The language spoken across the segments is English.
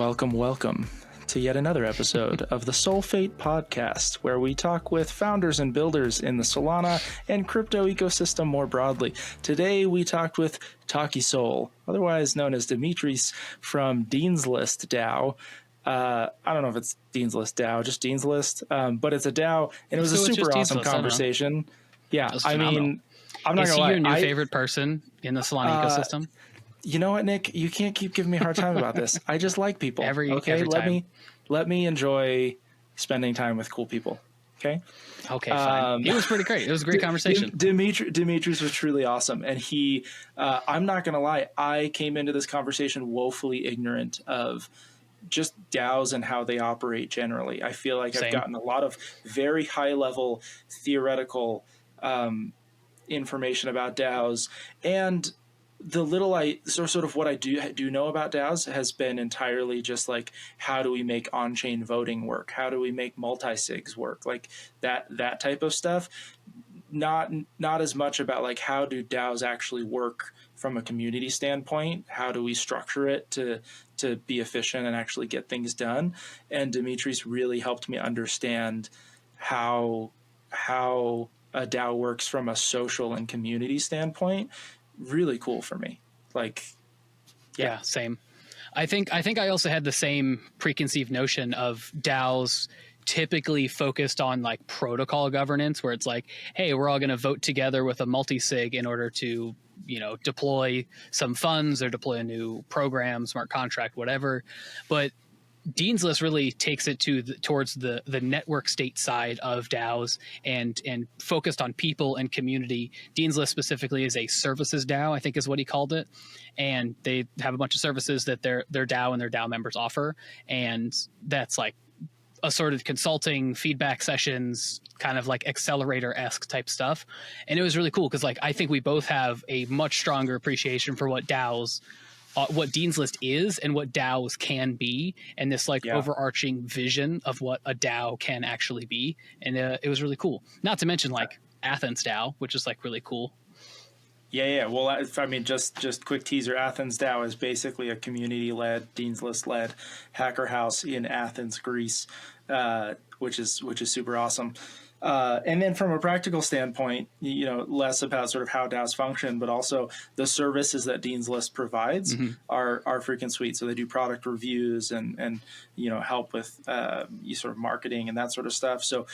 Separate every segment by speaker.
Speaker 1: welcome to yet another episode of the Solfate Podcast, where we talk with founders and builders in the Solana and crypto ecosystem more broadly. Today, we talked with Takisoul, otherwise known as Dimitris from Dean's List DAO. I don't know if it's Dean's List DAO, just Dean's List, but it's a DAO, and it was a super awesome conversation. Yeah, I mean, I'm not going to lie.
Speaker 2: Is he your new favorite person in the Solana ecosystem?
Speaker 1: You know what, Nick? You can't keep giving me a hard time about this. I just like people. Every time. Let me enjoy spending time with cool people. Okay.
Speaker 2: Okay, fine. It was pretty great. It was a great conversation.
Speaker 1: Dimitris was truly awesome, and he. I'm not gonna lie. I came into this conversation woefully ignorant of just DAOs and how they operate generally. I feel like I've gotten a lot of very high level theoretical information about DAOs, and the little sort of what I do know about DAOs has been entirely just like, how do we make on-chain voting work? How do we make multi-sigs work? Like that type of stuff. Not as much about like, how do DAOs actually work from a community standpoint? How do we structure it to be efficient and actually get things done? And Dimitris really helped me understand how a DAO works from a social and community standpoint. Really cool for me. Like,
Speaker 2: yeah, same. I think I also had the same preconceived notion of DAOs typically focused on like protocol governance, where it's like, hey, we're all going to vote together with a multi-sig in order to, deploy some funds or deploy a new program, smart contract, whatever. But Dean's List really takes it towards the network state side of DAOs and focused on people and community. Dean's List specifically is a services DAO, I think is what he called it. And they have a bunch of services that their DAO and their DAO members offer. And that's like a sort of consulting, feedback sessions, kind of like accelerator-esque type stuff. And it was really cool because like I think we both have a much stronger appreciation for what DAOs what Dean's List is and what DAOs can be, and this like overarching vision of what a DAO can actually be. And it was really cool. Not to mention like AthensDAO, which is like really cool.
Speaker 1: Yeah. Well, I mean, just quick teaser. AthensDAO is basically a community-led, Dean's List-led hacker house in Athens, Greece, which is super awesome. And then from a practical standpoint, less about sort of how DAOs function, but also the services that Dean's List provides are freaking sweet. So they do product reviews and help with sort of marketing and that sort of stuff. So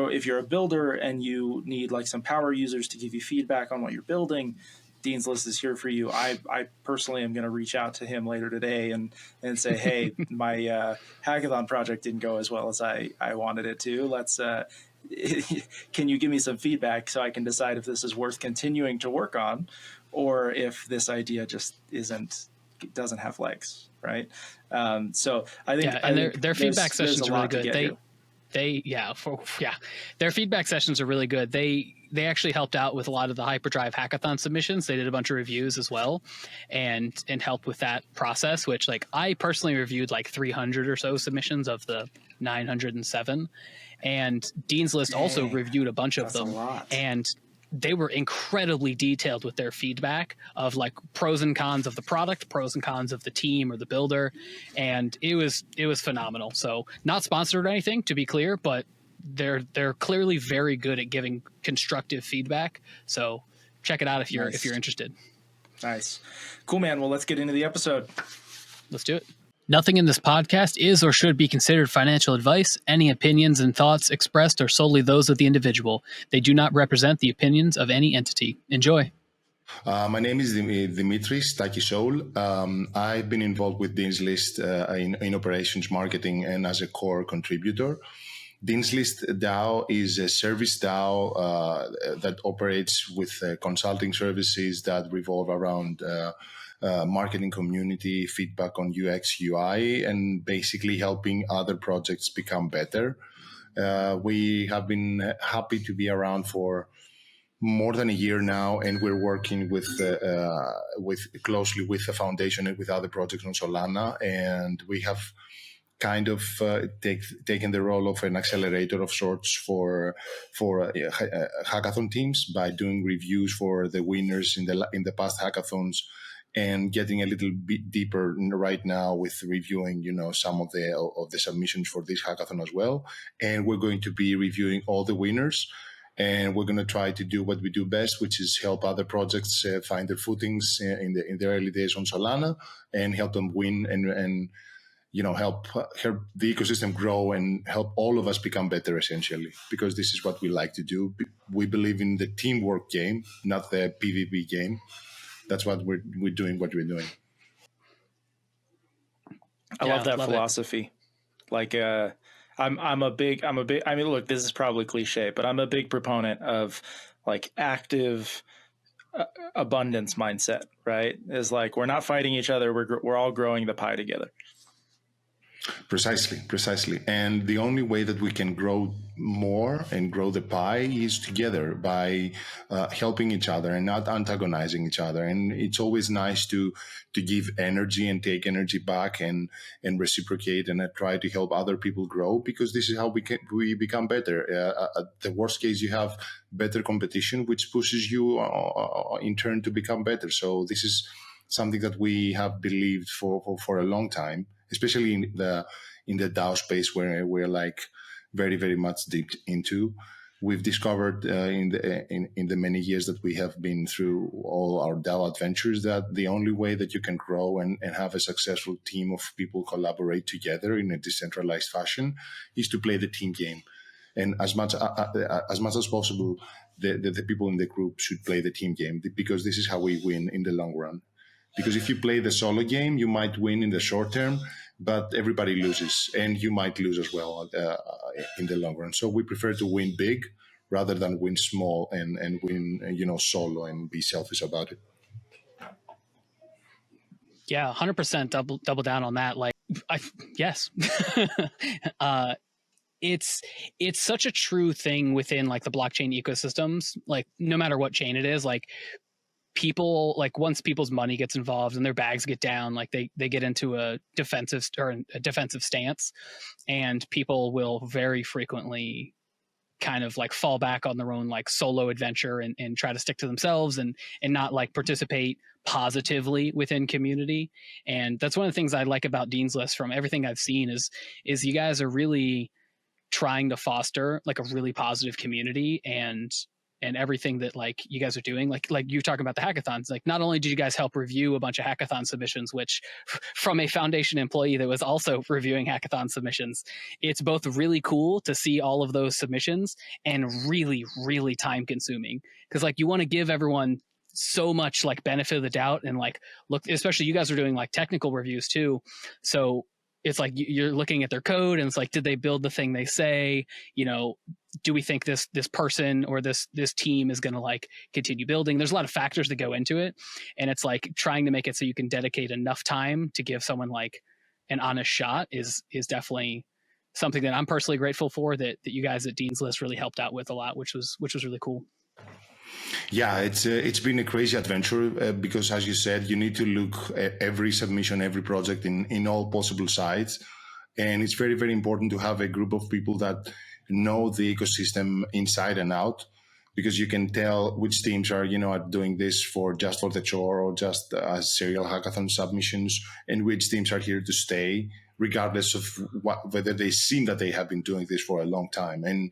Speaker 1: if you're a builder and you need like some power users to give you feedback on what you're building, Dean's List is here for you. I personally am going to reach out to him later today and say, hey, my hackathon project didn't go as well as I wanted it to. Let's can you give me some feedback so I can decide if this is worth continuing to work on, or if this idea just doesn't have legs, right? So I think
Speaker 2: their feedback sessions are really good. Their feedback sessions are really good. They actually helped out with a lot of the Hyperdrive hackathon submissions. They did a bunch of reviews as well, and helped with that process. Which like I personally reviewed like 300 or so submissions of the 907. And Dean's List also reviewed a bunch of them, and they were incredibly detailed with their feedback of like pros and cons of the product, pros and cons of the team or the builder. And it was phenomenal. So not sponsored or anything, to be clear, but they're clearly very good at giving constructive feedback. So check it out if you're interested.
Speaker 1: Nice. Cool, man. Well, let's get into the episode.
Speaker 2: Let's do it. Nothing in this podcast is or should be considered financial advice. Any opinions and thoughts expressed are solely those of the individual. They do not represent the opinions of any entity. Enjoy.
Speaker 3: My name is Dimitris Takisoul. I've been involved with Dean's List in operations marketing and as a core contributor. Dean's List DAO is a service DAO that operates with consulting services that revolve around marketing community, feedback on UX, UI, and basically helping other projects become better. We have been happy to be around for more than a year now, and we're working with closely with the foundation and with other projects on Solana, and we have kind of taken the role of an accelerator of sorts for hackathon teams by doing reviews for the winners in the past hackathons and getting a little bit deeper right now with reviewing, some of the submissions for this hackathon as well. And we're going to be reviewing all the winners. And we're going to try to do what we do best, which is help other projects find their footings in the early days on Solana, and help them win and help the ecosystem grow and help all of us become better, essentially, because this is what we like to do. We believe in the teamwork game, not the PvP game. That's what we're doing. What we're doing.
Speaker 1: I love that philosophy. Like, I'm a big, I mean, look, this is probably cliche, but I'm a big proponent of like active abundance mindset, right? Is like, we're not fighting each other. We're all growing the pie together.
Speaker 3: Precisely. And the only way that we can grow more and grow the pie is together, by helping each other and not antagonizing each other. And it's always nice to give energy and take energy back and reciprocate and try to help other people grow, because this is how we become better. At the worst case, you have better competition, which pushes you in turn to become better. So this is something that we have believed for a long time, especially in the DAO space, where we're like very, very much deep into. We've discovered in the many years that we have been through all our DAO adventures that the only way that you can grow and have a successful team of people collaborate together in a decentralized fashion is to play the team game. And as much as possible, the people in the group should play the team game, because this is how we win in the long run. Because if you play the solo game, you might win in the short term, but everybody loses, and you might lose as well in the long run. So we prefer to win big rather than win small and win, solo and be selfish about it.
Speaker 2: Yeah, 100% double down on that. Like, yes. It's such a true thing within like the blockchain ecosystems, like no matter what chain it is, like people, like once people's money gets involved and their bags get down, like they get into a defensive stance, and people will very frequently kind of like fall back on their own like solo adventure and try to stick to themselves and not like participate positively within community. And that's one of the things I like about Dean's List from everything I've seen is you guys are really trying to foster like a really positive community, and everything that like you guys are doing, like you're talking about the hackathons, like not only did you guys help review a bunch of hackathon submissions, which from a foundation employee that was also reviewing hackathon submissions, it's both really cool to see all of those submissions and really, really time consuming, because like you want to give everyone so much like benefit of the doubt, and like look, especially you guys are doing like technical reviews too, so it's like you're looking at their code and it's like, did they build the thing they say? Do we think this person or this team is going to like continue building? There's a lot of factors that go into it, and it's like trying to make it so you can dedicate enough time to give someone like an honest shot is definitely something that I'm personally grateful for, that you guys at Dean's List really helped out with a lot, which was really cool.
Speaker 3: Yeah, it's been a crazy adventure because, as you said, you need to look at every submission, every project in all possible sides. And it's very, very important to have a group of people that know the ecosystem inside and out, because you can tell which teams are doing this just for the chore or just as serial hackathon submissions, and which teams are here to stay, regardless of whether they seem that they have been doing this for a long time. And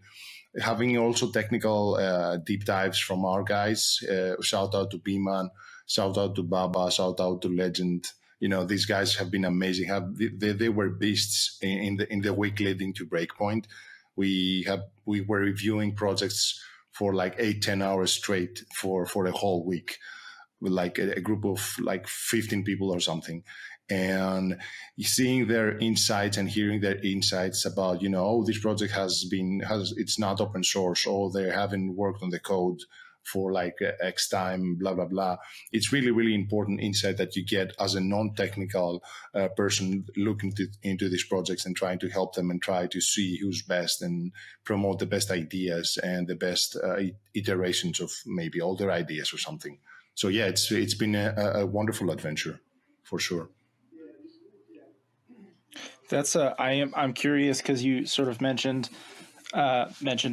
Speaker 3: having also technical deep dives from our guys, shout out to B-Man, shout out to Baba, shout out to Legend. These guys have been amazing. They were beasts in the week leading to Breakpoint. We were reviewing projects for like 8-10 hours straight for a whole week, with like a group of like 15 people or something. And seeing their insights and hearing their insights about, this project it's not open source, or they haven't worked on the code for like X time, blah, blah, blah. It's really, really important insight that you get as a non-technical person looking into these projects and trying to help them and try to see who's best and promote the best ideas and the best iterations of maybe older ideas or something. So yeah, it's been a wonderful adventure for sure.
Speaker 1: I'm curious, because you sort of mentioned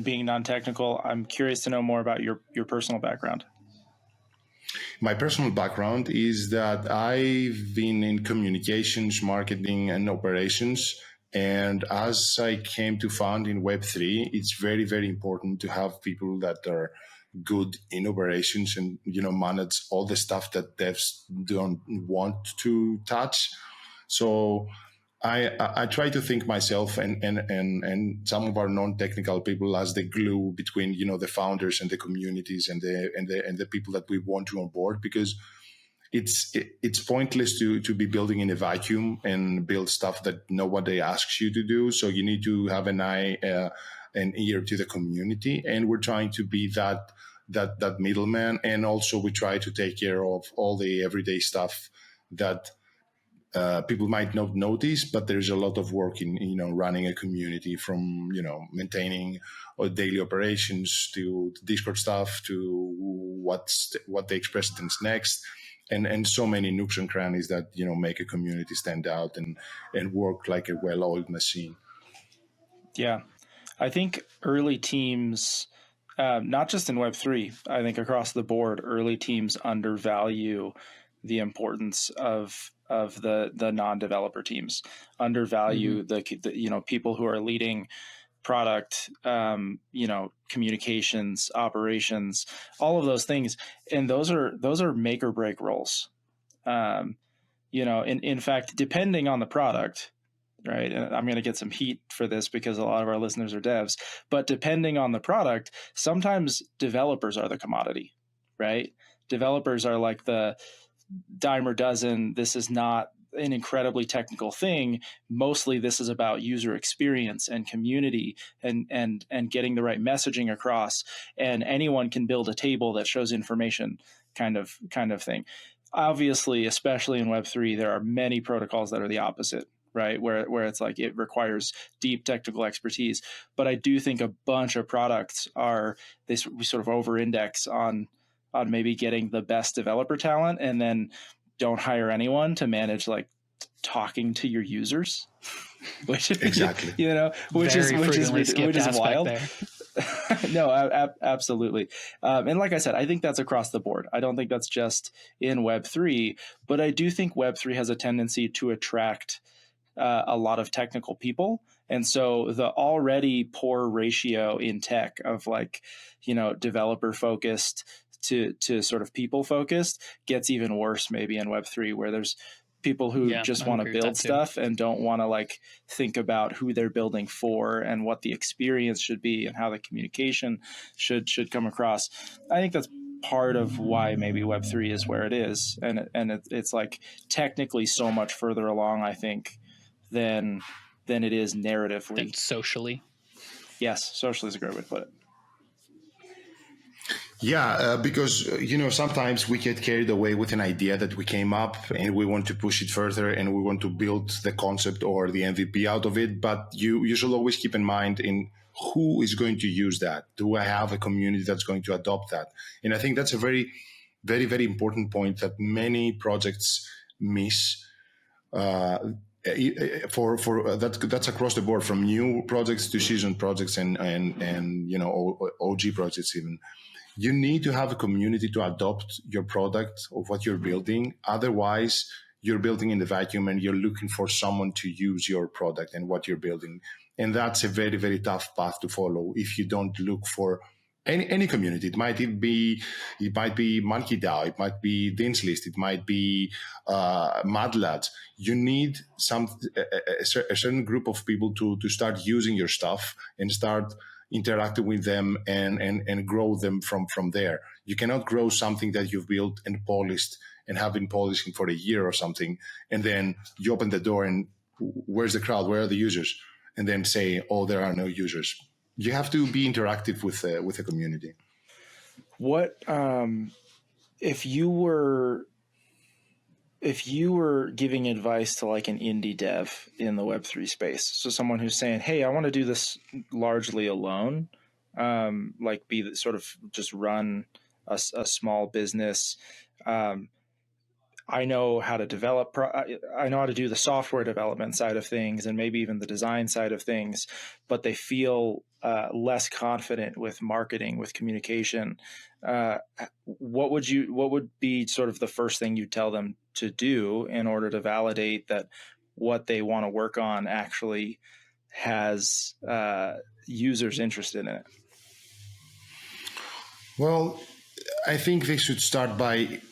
Speaker 1: being non-technical. I'm curious to know more about your personal background.
Speaker 3: My personal background is that I've been in communications, marketing, and operations. And as I came to found in Web3, it's very, very important to have people that are good in operations and, manage all the stuff that devs don't want to touch. So I try to think myself and some of our non-technical people as the glue between the founders and the communities and the people that we want to onboard, because it's pointless to be building in a vacuum and build stuff that nobody asks you to do. So you need to have an eye and ear to the community, and we're trying to be that middleman. And also we try to take care of all the everyday stuff that people might not notice, but there's a lot of work in running a community, from maintaining daily operations to Discord stuff to what the express things next, and so many nooks and crannies that make a community stand out and work like a well-oiled machine.
Speaker 1: Yeah, I think early teams, not just in Web3, I think across the board, early teams undervalue the importance of the non-developer teams, undervalue the people who are leading product, communications, operations, all of those things, and those are make or break roles. In fact, depending on the product, right? And I'm going to get some heat for this because a lot of our listeners are devs, but depending on the product, sometimes developers are the commodity, right? Developers are like the dime a dozen. This is not an incredibly technical thing. Mostly this is about user experience and community and getting the right messaging across. And anyone can build a table that shows information kind of thing. Obviously, especially in Web3, there are many protocols that are the opposite, right? Where it's like it requires deep technical expertise. But I do think a bunch of products we sort of over-index on maybe getting the best developer talent, and then don't hire anyone to manage like talking to your users, which
Speaker 3: Exactly.
Speaker 1: which is wild.
Speaker 2: There.
Speaker 1: No, absolutely. And like I said, I think that's across the board. I don't think that's just in Web3, but I do think Web3 has a tendency to attract a lot of technical people. And so the already poor ratio in tech of developer focused to sort of people focused gets even worse maybe in Web3, where there's people who just want to build stuff and don't want to think about who they're building for and what the experience should be and how the communication should come across. I think that's part of why maybe Web3 is where it is. And it's technically so much further along, I think, than it is narratively.
Speaker 2: And socially.
Speaker 1: Yes, socially is a great way to put it.
Speaker 3: Yeah, because, sometimes we get carried away with an idea that we came up and we want to push it further and we want to build the concept or the MVP out of it. But you should always keep in mind in who is going to use that. Do I have a community that's going to adopt that? And I think that's a very, very, very important point that many projects miss. That's across the board, from new projects to seasoned projects and OG projects even. You need to have a community to adopt your product of what you're building. Otherwise, you're building in the vacuum and you're looking for someone to use your product and what you're building. And that's a very, very tough path to follow if you don't look for any community. It might be Monkey DAO, it might be Dinslist, it might be Mad Lads. You need a certain group of people to start using your stuff and start interacting with them and grow them from there. You cannot grow something that you've built and polished and have been polishing for a year or something, and then you open the door and where's the crowd? Where are the users? And then say, oh, there are no users. You have to be interactive with the community.
Speaker 1: What if you were giving advice to an indie dev in the Web3 space? So someone who's saying, hey, I want to do this largely alone, just run a small business. I know how to develop, I know how to do the software development side of things and maybe even the design side of things, but they feel less confident with marketing, with communication. What would be sort of the first thing you tell them to do in order to validate that what they want to work on actually has users interested in it?
Speaker 3: Well, I think they should start by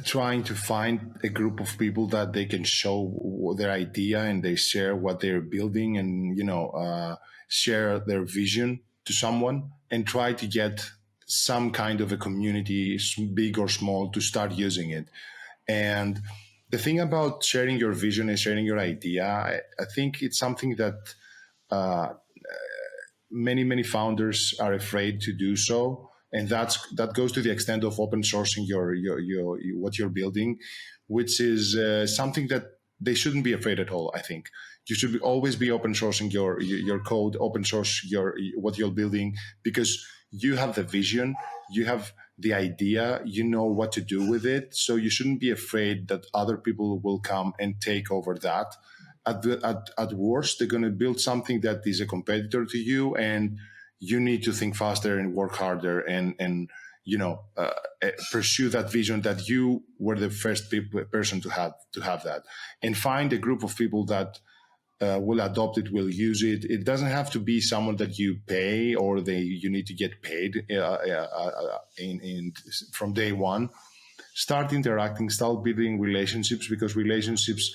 Speaker 3: trying to find a group of people that they can show their idea and they share what they're building, and share their vision to someone, and try to get some kind of a community, big or small, to start using it. And the thing about sharing your vision and sharing your idea, I think it's something that many founders are afraid to do so, and that goes to the extent of open sourcing your what you're building, which is something that they shouldn't be afraid at all. I think you should always be open sourcing your code, open source what you're building, because you have the vision, you have the idea, you know what to do with it. So you shouldn't be afraid that other people will come and take over that. At worst, they're going to build something that is a competitor to you, and you need to think faster and work harder and pursue that vision that you were the first person to have that, and find a group of people that will adopt it, will use it. It doesn't have to be someone that you pay or you need to get paid from day one. Start interacting, start building relationships, because relationships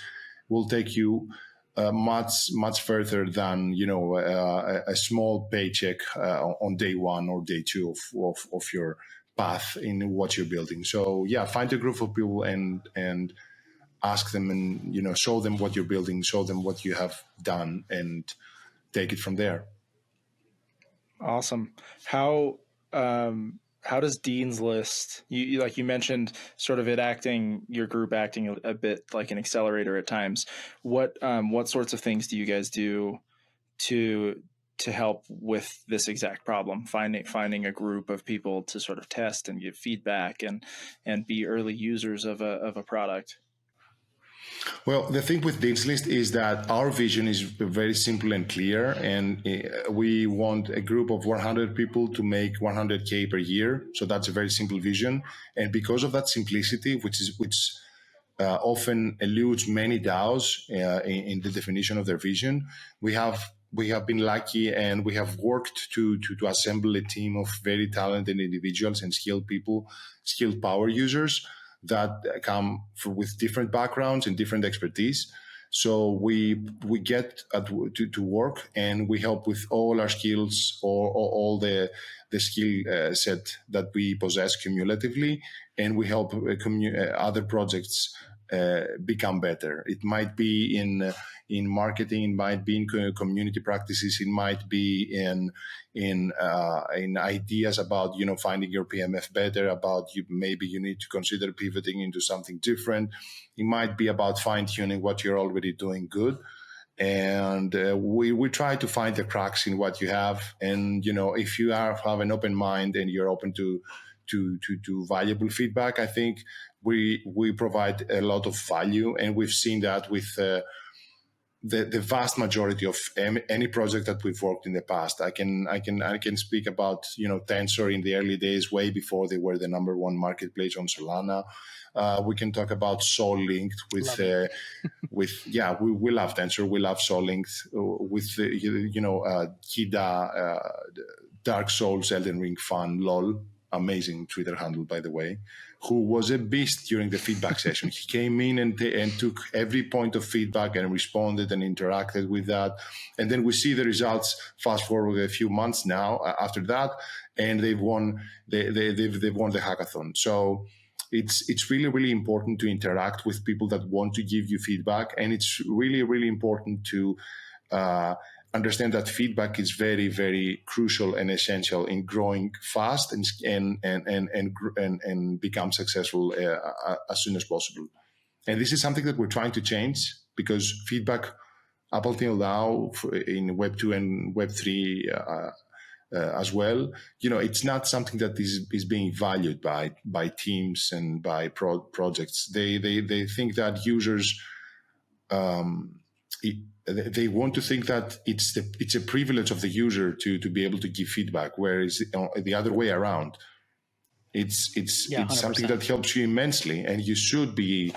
Speaker 3: will take you much further than a small paycheck on day one or day two of your path in what you're building. So yeah, find a group of people and ask them, and show them what you're building, show them what you have done, and take it from there.
Speaker 1: Awesome. How does Dean's List, you mentioned sort of your group acting a bit like an accelerator at times. What sorts of things do you guys do to help with this exact problem, finding a group of people to sort of test and give feedback and be early users of a product?
Speaker 3: Well, the thing with Dean's List is that our vision is very simple and clear, and we want a group of 100 people to make 100K per year. So that's a very simple vision, and because of that simplicity, which often eludes many DAOs in the definition of their vision, we have been lucky, and we have worked to assemble a team of very talented individuals and skilled people, skilled power users that come with different backgrounds and different expertise. So we get to work, and we help with all our skills, or all the skill set that we possess cumulatively, and we help other projects become better. It might be in marketing, it might be in community practices, it might be in ideas about finding your PMF better, about maybe you need to consider pivoting into something different. It might be about fine-tuning what you're already doing good, and we try to find the cracks in what you have. And if you have an open mind and you're open to valuable feedback, I think we provide a lot of value, and we've seen that with the vast majority of any project that we've worked in the past. I can speak about Tensor in the early days, way before they were the number one marketplace on Solana. We can talk about Soul Linked with we love Tensor, we love Soul Linked with Kida, Dark Souls, Elden Ring fan, lol. Amazing Twitter handle, by the way, who was a beast during the feedback session. He came in and took every point of feedback and responded and interacted with that. And then we see the results fast forward a few months now after that, and they've won they've won the hackathon. So it's really, really important to interact with people that want to give you feedback. And it's really, really important to understand that feedback is very, very crucial and essential in growing fast and become successful as soon as possible. And this is something that we're trying to change, because feedback up until now in Web 2 and Web 3 as well. It's not something that is being valued by teams and by projects. They think that users, they want to think that it's a privilege of the user to be able to give feedback, whereas the other way around. It's something that helps you immensely, and you should be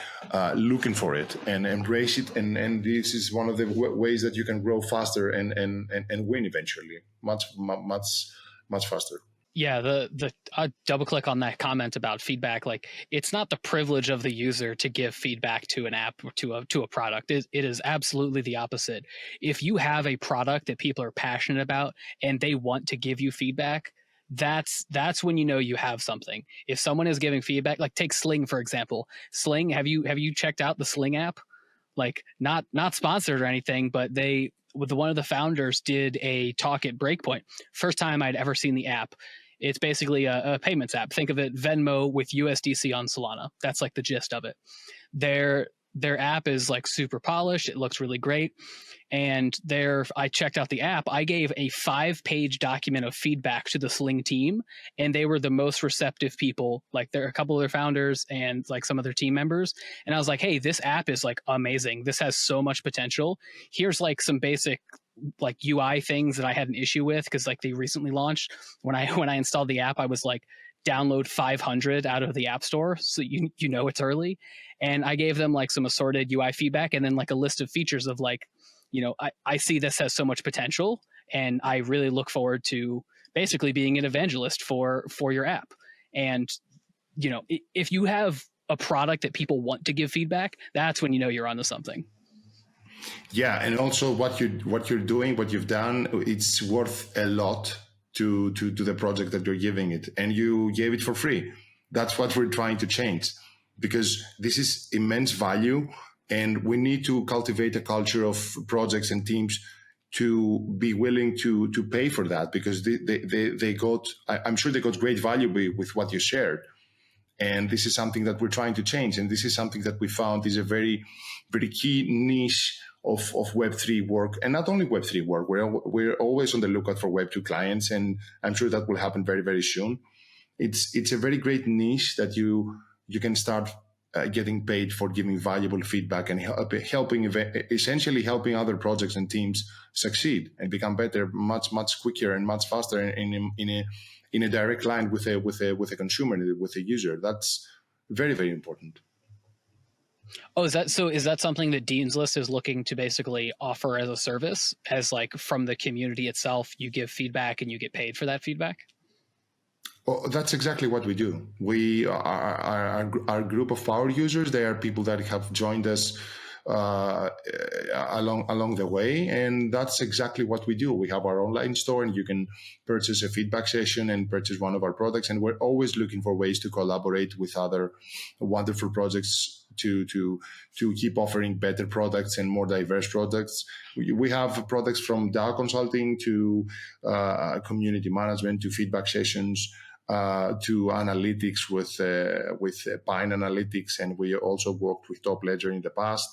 Speaker 3: looking for it and embrace it. And this is one of the ways that you can grow faster and win eventually, much faster.
Speaker 2: Yeah, the double click on that comment about feedback. Like, it's not the privilege of the user to give feedback to an app or to a product. It is absolutely the opposite. If you have a product that people are passionate about and they want to give you feedback, that's when you know you have something. If someone is giving feedback, like take Sling for example. Sling, have you checked out the Sling app? Like, not sponsored or anything, but one of the founders did a talk at Breakpoint. First time I'd ever seen the app. It's basically a payments app. Think of it Venmo with USDC on Solana. That's like the gist of it. Their app is like super polished. It looks really great. And I checked out the app. I gave a 5-page document of feedback to the Sling team, and they were the most receptive people. Like, there are a couple of their founders and like some of their team members. And I was like, hey, this app is like amazing. This has so much potential. Here's like some basic like UI things that I had an issue with, because like they recently launched. When I installed the app, I was like, download 500 out of the App Store, so you know it's early. And I gave them like some assorted UI feedback, and then like a list of features of like, I see this has so much potential, and I really look forward to basically being an evangelist for your app. And if you have a product that people want to give feedback, that's when you know you're onto something.
Speaker 3: Yeah, and also what you're doing, what you've done, it's worth a lot to the project that you're giving it, and you gave it for free. That's what we're trying to change, because this is immense value, and we need to cultivate a culture of projects and teams to be willing to pay for that, because I'm sure they got great value with what you shared. And this is something that we're trying to change, and this is something that we found is a very, very key niche of Web3 work, and not only Web3 work. We're always on the lookout for Web2 clients, and I'm sure that will happen very, very soon. It's a very great niche that you can start getting paid for giving valuable feedback and essentially helping other projects and teams succeed and become better much quicker and much faster in a direct line with a consumer, with a user. That's very, very important.
Speaker 2: Oh, is that something that Dean's List is looking to basically offer as a service, as like from the community itself, you give feedback and you get paid for that feedback?
Speaker 3: Oh, that's exactly what we do. We are our group of power users. They are people that have joined us along the way, and that's exactly what we do. We have our online store, and you can purchase a feedback session and purchase one of our products. And we're always looking for ways to collaborate with other wonderful projects to keep offering better products and more diverse products. We have products from DAO consulting to community management to feedback sessions. To analytics with Pine Analytics, and we also worked with Top Ledger in the past,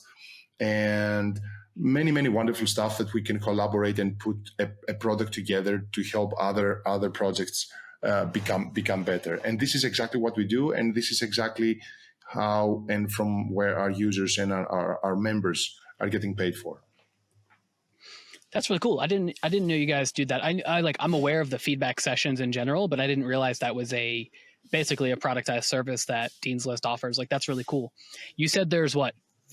Speaker 3: and many wonderful stuff that we can collaborate and put a product together to help other projects become better. And this is exactly what we do, and this is exactly how and from where our users and our members are getting paid for.
Speaker 2: That's really cool. I didn't know you guys do that. I'm aware of the feedback sessions in general, but I didn't realize that was basically a productized service that Dean's List offers. Like, that's really cool. You said there's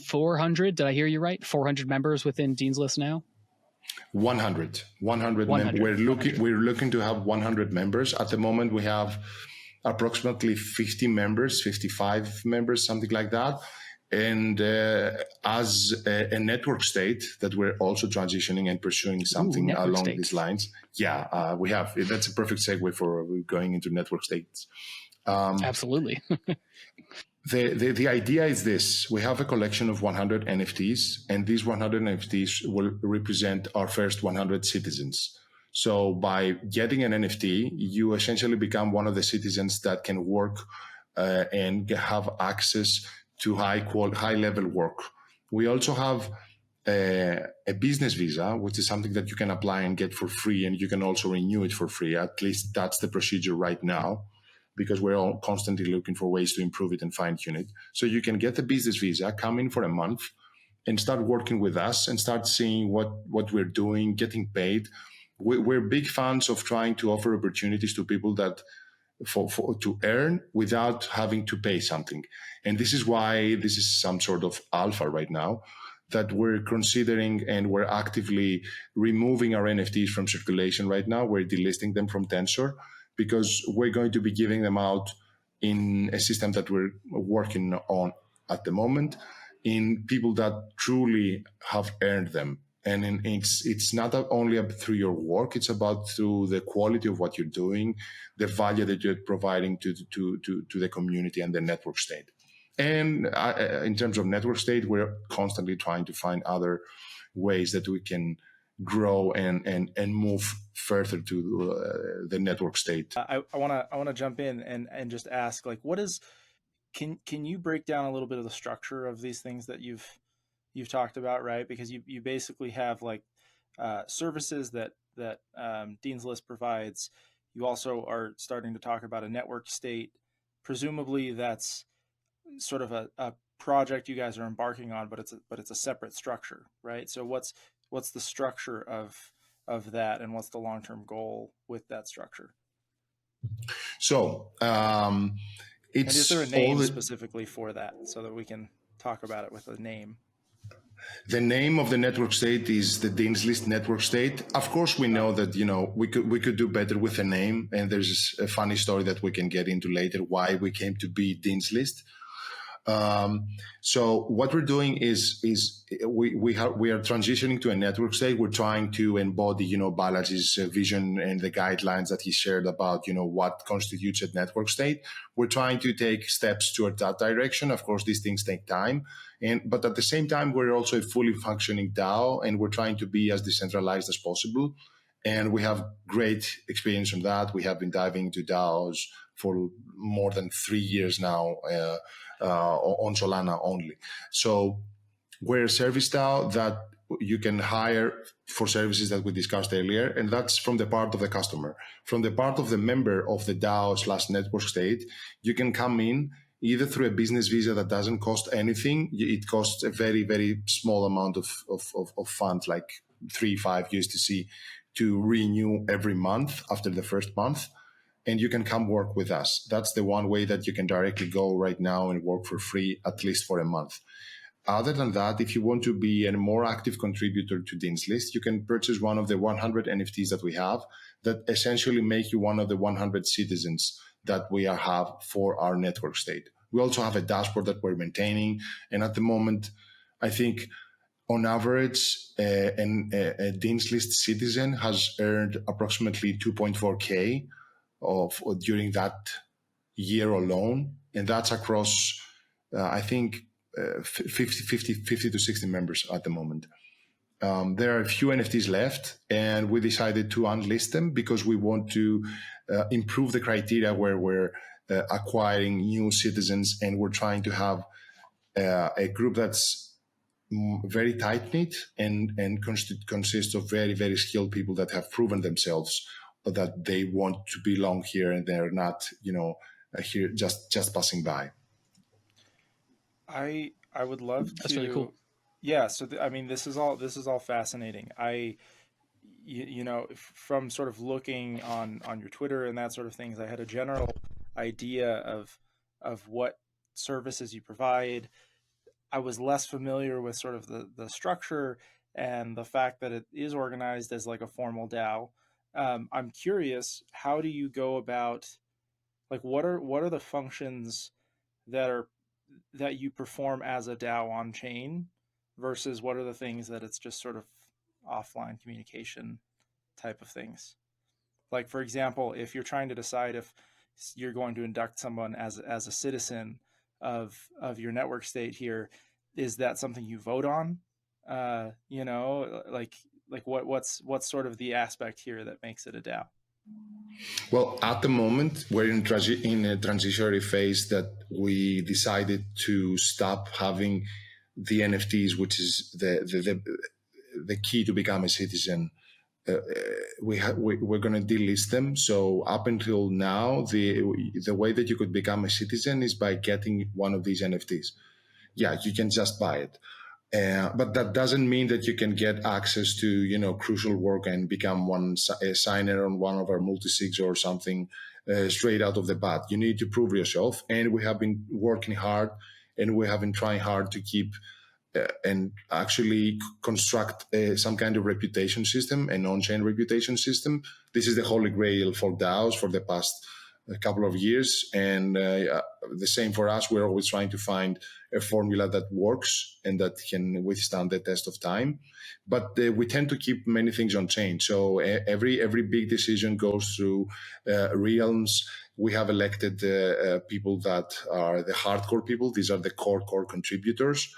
Speaker 2: 400? Did I hear you right? 400 members within Dean's List now?
Speaker 3: 100. We're looking to have 100 members. At the moment, we have approximately 50 members, 55 members, something like that. And as a network state that we're also transitioning and pursuing something along these lines. Yeah, we have. That's a perfect segue for going into network states.
Speaker 2: Absolutely.
Speaker 3: The idea is this. We have a collection of 100 NFTs, and these 100 NFTs will represent our first 100 citizens. So by getting an NFT, you essentially become one of the citizens that can work and have access to high level work. We also have a business visa, which is something that you can apply and get for free, and you can also renew it for free. At least that's the procedure right now, because we're all constantly looking for ways to improve it and fine-tune it. So you can get the business visa, come in for a month, and start working with us and start seeing what we're doing, getting paid. We're big fans of trying to offer opportunities to people that to earn without having to pay something. And this is why this is some sort of alpha right now, that we're considering, and we're actively removing our NFTs from circulation right now. We're delisting them from Tensor because we're going to be giving them out in a system that we're working on at the moment, in people that truly have earned them. And it's not only through your work, it's about through the quality of what you're doing, the value that you're providing to the community and the network state. And in terms of network state, we're constantly trying to find other ways that we can grow and move further to the network state.
Speaker 1: I want to jump in and just ask, like, can you break down a little bit of the structure of these things that you've talked about, right? Because you basically have like services that Dean's List provides. You also are starting to talk about a network state. Presumably that's sort of a project you guys are embarking on, but it's a separate structure, right? So what's the structure of that, and what's the long-term goal with that structure?
Speaker 3: So
Speaker 1: and is there a name specifically for that, so that we can talk about it with a name?
Speaker 3: The name of the network state is the Dean's List network state. Of course, we know that, we could do better with a name, and there's a funny story that we can get into later why we came to be Dean's List. So what we're doing is we are transitioning to a network state. We're trying to embody, Balaji's vision and the guidelines that he shared about, what constitutes a network state. We're trying to take steps toward that direction. Of course, these things take time. But at the same time, we're also a fully functioning DAO, and we're trying to be as decentralized as possible. And we have great experience on that. We have been diving into DAOs for more than 3 years now, on Solana only. So we're a service DAO that you can hire for services that we discussed earlier, and that's from the part of the customer. From the part of the member of the DAO/network state, you can come in either through a business visa that doesn't cost anything. It costs a very, very small amount of funds, like 3-5 USDC, to renew every month after the first month. And you can come work with us. That's the one way that you can directly go right now and work for free, at least for a month. Other than that, if you want to be a more active contributor to Dean's List, you can purchase one of the 100 NFTs that we have that essentially make you one of the 100 citizens that we have for our network state. We also have a dashboard that we're maintaining. And at the moment, I think on average, a Dean's List citizen has earned approximately 2.4K during that year alone. And that's across, I think, 50 to 60 members at the moment. There are a few NFTs left, and we decided to unlist them because we want to improve the criteria where we're acquiring new citizens, and we're trying to have a group that's very tight-knit and consists of very, very skilled people that have proven themselves that they want to belong here, and they're not, here just passing by.
Speaker 1: I would love to.
Speaker 2: That's really cool.
Speaker 1: Yeah. So this is all fascinating. From sort of looking on your Twitter and that sort of things, I had a general idea of what services you provide. I was less familiar with sort of the structure and the fact that it is organized as like a formal DAO. I'm curious, how do you go about, like, what are the functions that you perform as a DAO on chain versus what are the things that it's just sort of offline communication type of things? Like, for example, if you're trying to decide if you're going to induct someone as a citizen of your network state here, is that something you vote on? What's sort of the aspect here that makes it a DAO?
Speaker 3: Well, at the moment, we're in a transitionary phase that we decided to stop having the NFTs, which is the key to become a citizen, we're going to delist them. So up until now, the way that you could become a citizen is by getting one of these NFTs. Yeah, you can just buy it. But that doesn't mean that you can get access to, crucial work and become a signer on one of our multisigs or something straight out of the bat. You need to prove yourself. And we have been working hard, and we have been trying hard to keep and actually construct some kind of reputation system, an on-chain reputation system. This is the holy grail for DAOs for the past couple of years. And the same for us. We're always trying to find a formula that works and that can withstand the test of time. But we tend to keep many things on chain. So every big decision goes through realms. We have elected people that are the hardcore people. These are the core contributors.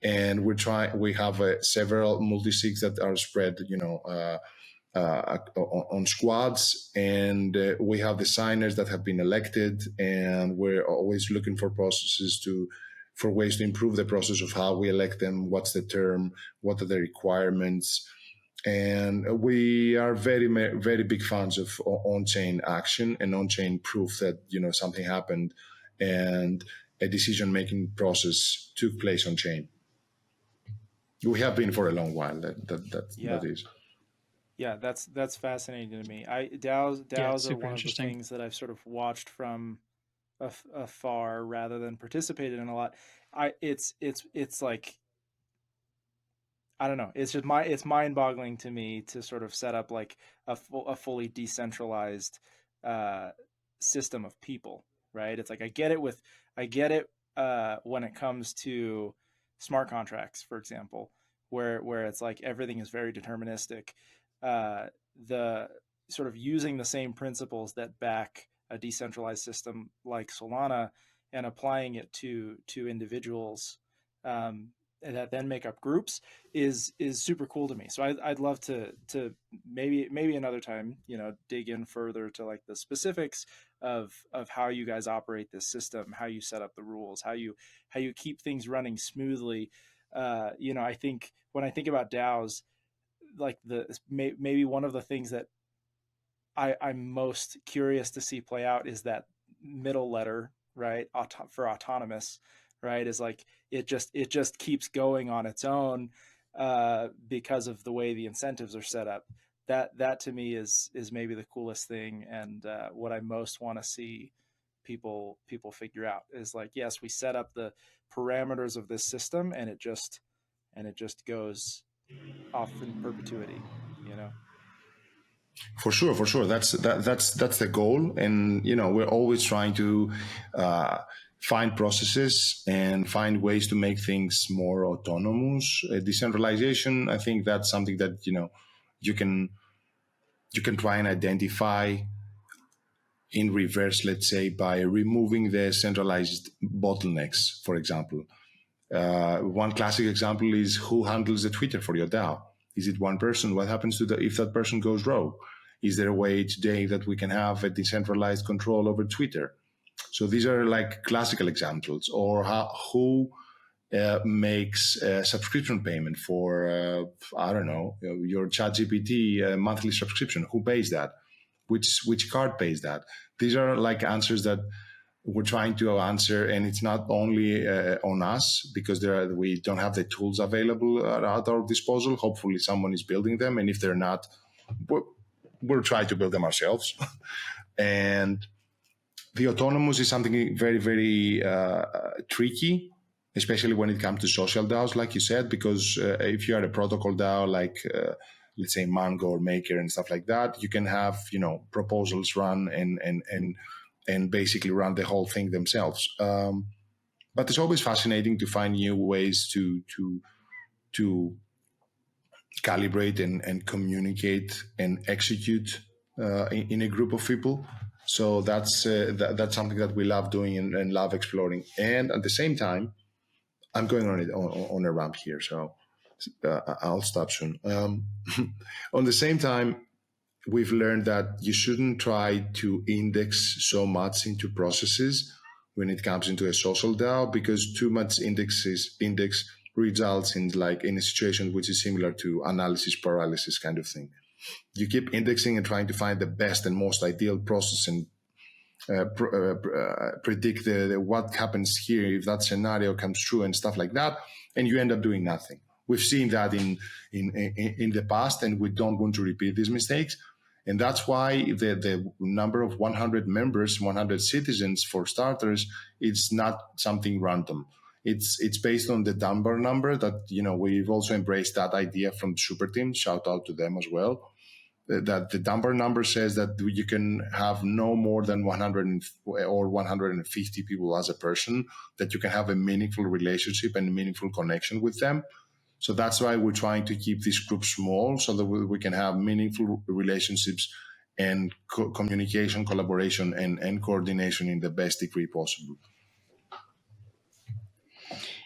Speaker 3: And we have several multisigs that are spread, on squads, and we have the signers that have been elected, and we're always looking for for ways to improve the process of how we elect them, what's the term, what are the requirements. And we are very, very big fans of on-chain action and on-chain proof that, something happened and a decision-making process took place on-chain. We have been for a long while. That is.
Speaker 1: Yeah, that's fascinating to me. DAOs are one of the things that I've sort of watched from afar rather than participated in a lot. It's like, I don't know. It's just it's mind-boggling to me to sort of set up like a fully decentralized system of people, right? It's like I get it when it comes to smart contracts, for example, where it's like everything is very deterministic. The sort of using the same principles that back a decentralized system like Solana and applying it to individuals that then make up groups is super cool to me. So I'd love to maybe another time, dig in further to like the specifics of how you guys operate this system, how you set up the rules, how you keep things running smoothly. I think when I think about DAOs, like maybe one of the things that I'm most curious to see play out is that middle letter, right? For autonomous, right? Is like it just keeps going on its own because of the way the incentives are set up. That to me is maybe the coolest thing, and what I most want to see people figure out is like, yes, we set up the parameters of this system, and it just goes off in perpetuity,
Speaker 3: For sure. That's the goal, and we're always trying to find processes and find ways to make things more autonomous. Decentralization, I think that's something that you can try and identify in reverse, let's say, by removing the centralized bottlenecks. For example, one classic example is who handles the Twitter for your DAO. Is it one person? What happens if that person goes rogue? Is there a way today that we can have a decentralized control over Twitter? So these are like classical examples. Or who makes a subscription payment for, I don't know, your ChatGPT monthly subscription? Who pays that? Which card pays that? These are like answers that we're trying to answer, and it's not only on us because we don't have the tools available at our disposal. Hopefully someone is building them, and if they're not, we'll try to build them ourselves. And the autonomous is something very, very tricky, especially when it comes to social DAOs, like you said, because if you are a protocol DAO like let's say Mango or Maker and stuff like that, you can have proposals run and basically run the whole thing themselves. But it's always fascinating to find new ways to calibrate and communicate and execute in a group of people. So that's something that we love doing and love exploring. And at the same time, I'm going on a ramp here, so I'll stop soon. On the same time, we've learned that you shouldn't try to index so much into processes when it comes into a social DAO, because too much index results in a situation which is similar to analysis paralysis kind of thing. You keep indexing and trying to find the best and most ideal process and predict what happens here if that scenario comes true and stuff like that, and you end up doing nothing. We've seen that in the past, and we don't want to repeat these mistakes. And that's why the number of 100 members, 100 citizens, for starters, it's not something random. It's based on the Dunbar number that, we've also embraced that idea from the super team. Shout out to them as well. That the Dunbar number says that you can have no more than 100 or 150 people as a person, that you can have a meaningful relationship and a meaningful connection with them. So that's why we're trying to keep this group small, so that we can have meaningful relationships and communication, collaboration, and coordination in the best degree possible.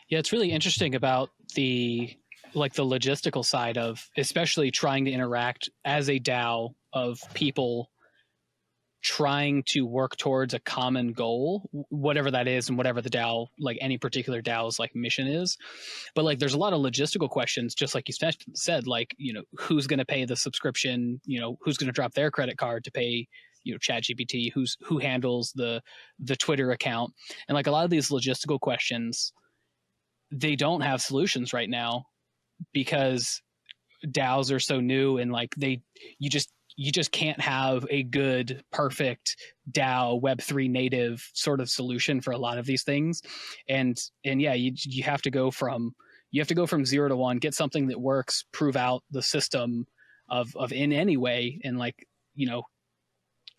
Speaker 2: Yeah, it's really interesting about the logistical side of especially trying to interact as a DAO of people trying to work towards a common goal, whatever that is, and whatever the DAO, like any particular DAO's mission is. But there's a lot of logistical questions, just like you said, who's going to pay the subscription, who's going to drop their credit card to pay, ChatGPT, who handles the Twitter account. And a lot of these logistical questions, they don't have solutions right now because DAOs are so new, and you just can't have a good, perfect DAO Web3 native sort of solution for a lot of these things. And yeah, you have to go from 0 to 1, get something that works, prove out the system of in any way. And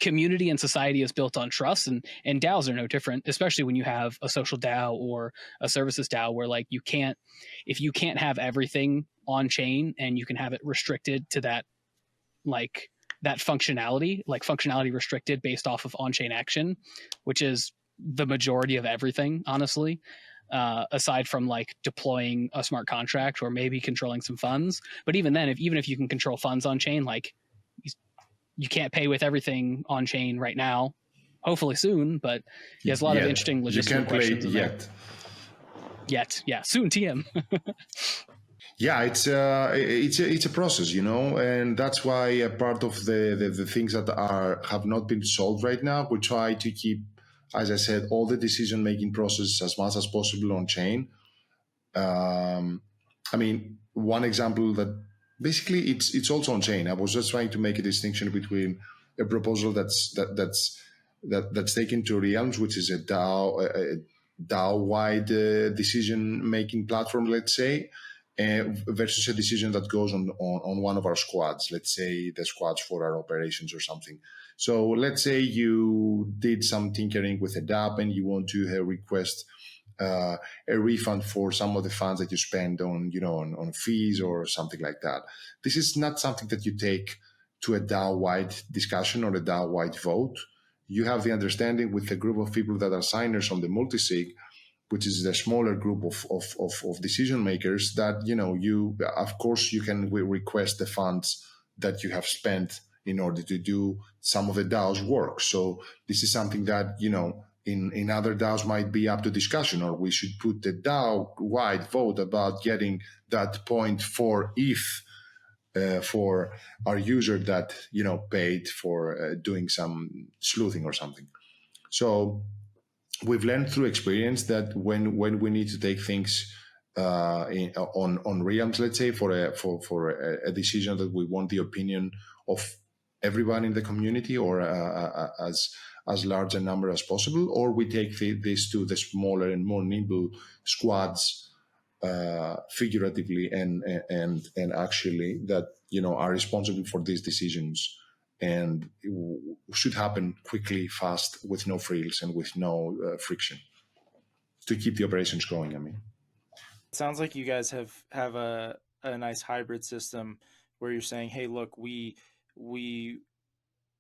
Speaker 2: community and society is built on trust, and DAOs are no different, especially when you have a social DAO or a services DAO where if you can't have everything on chain and you can have it restricted to that, that functionality, functionality restricted based off of on-chain action, which is the majority of everything, honestly, aside from deploying a smart contract or maybe controlling some funds. But even then, even if you can control funds on chain, you can't pay with everything on chain right now. Hopefully soon, but there's a lot of interesting logistical questions. Yet, yeah, soon TM.
Speaker 3: Yeah, it's a process, and that's why a part of the things that have not been solved right now, we try to keep, as I said, all the decision-making process as much as possible on chain. One example that basically it's also on chain. I was just trying to make a distinction between a proposal that's taken to Realms, which is a DAO-wide decision-making platform, let's say, versus a decision that goes on one of our squads, let's say the squads for our operations or something. So let's say you did some tinkering with a DApp and you want to request a refund for some of the funds that you spend on fees or something like that. This is not something that you take to a DAO-wide discussion or a DAO-wide vote. You have the understanding with a group of people that are signers on the multisig, which is the smaller group of decision makers, that you of course you can request the funds that you have spent in order to do some of the DAO's work. So this is something that in other DAOs might be up to discussion, or we should put the DAO-wide vote about getting that 0.4 ETH for our user that paid for doing some sleuthing or something. So we've learned through experience that when we need to take things on realms, let's say for a decision that we want the opinion of everyone in the community or as large a number as possible, or we take this to the smaller and more nimble squads, figuratively and actually, that are responsible for these decisions, and should happen quickly, fast, with no frills and with no friction, to keep the operations going. It
Speaker 1: sounds like you guys have a nice hybrid system where you're saying, hey, look, we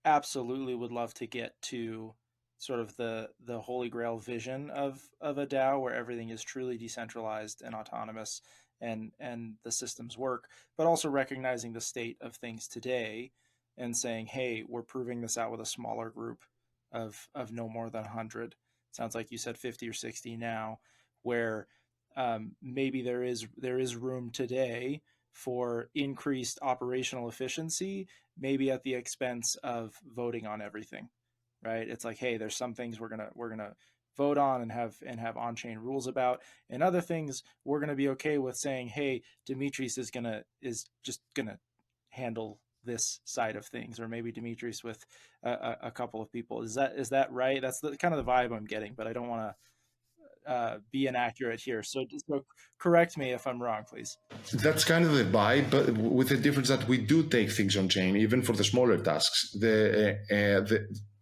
Speaker 1: absolutely would love to get to sort of the holy grail vision of a DAO where everything is truly decentralized and autonomous and the systems work, but also recognizing the state of things today and saying, hey, we're proving this out with a smaller group of no more than 100. Sounds like you said 50 or 60 now, where maybe there is room today for increased operational efficiency, maybe at the expense of voting on everything, right? It's like, hey, there's some things we're gonna vote on and have on-chain rules about, and other things we're gonna be okay with saying, hey, Dimitris is just gonna handle this side of things, or maybe Dimitris with a couple of people. Is that right? That's the kind of the vibe I'm getting, but I don't want to be inaccurate here. So correct me if I'm wrong, please.
Speaker 3: That's kind of the vibe, but with the difference that we do take things on chain, even for the smaller tasks.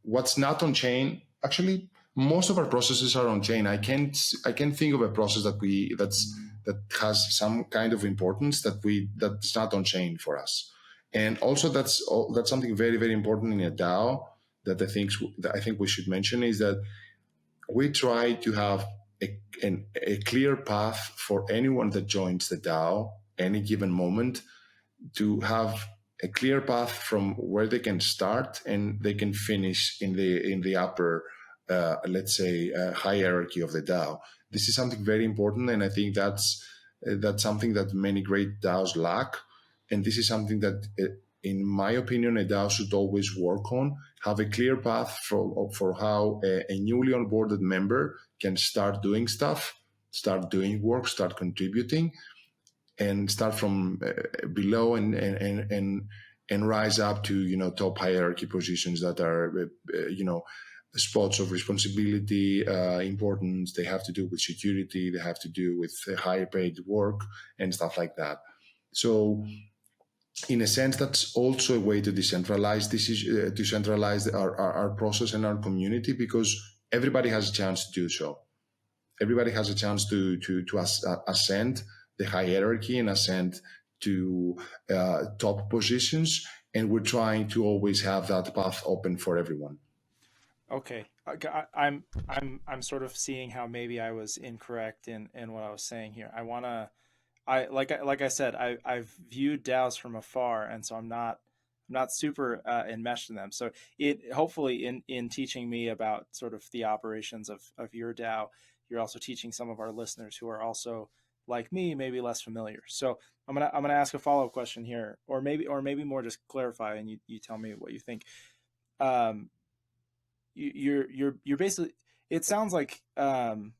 Speaker 3: What's not on chain, actually, most of our processes are on chain. I can't think of a process that has some kind of importance that's not on chain for us. And also, that's something very, very important in a DAO that I think we should mention, is that we try to have a clear path for anyone that joins the DAO any given moment, to have a clear path from where they can start and they can finish in the upper, let's say, hierarchy of the DAO. This is something very important, and I think that's something that many great DAOs lack. And this is something that, in my opinion, a DAO should always work on. Have a clear path for how a newly onboarded member can start doing stuff, start doing work, start contributing, and start from below and rise up to top hierarchy positions that are spots of responsibility, importance. They have to do with security. They have to do with higher paid work and stuff like that. So, in a sense, that's also a way to decentralize our process and our community, because everybody has a chance to do so. Everybody has a chance to ascend the hierarchy and ascend to top positions, and we're trying to always have that path open for everyone.
Speaker 1: Okay, I'm sort of seeing how maybe I was incorrect in what I was saying here. Like I said, I've viewed DAOs from afar, and so I'm not super enmeshed in them. So it hopefully in teaching me about sort of the operations of your DAO, you're also teaching some of our listeners who are also like me, maybe less familiar. So I'm gonna ask a follow-up question here, or maybe more just clarify, and you tell me what you think. You're basically, it sounds like the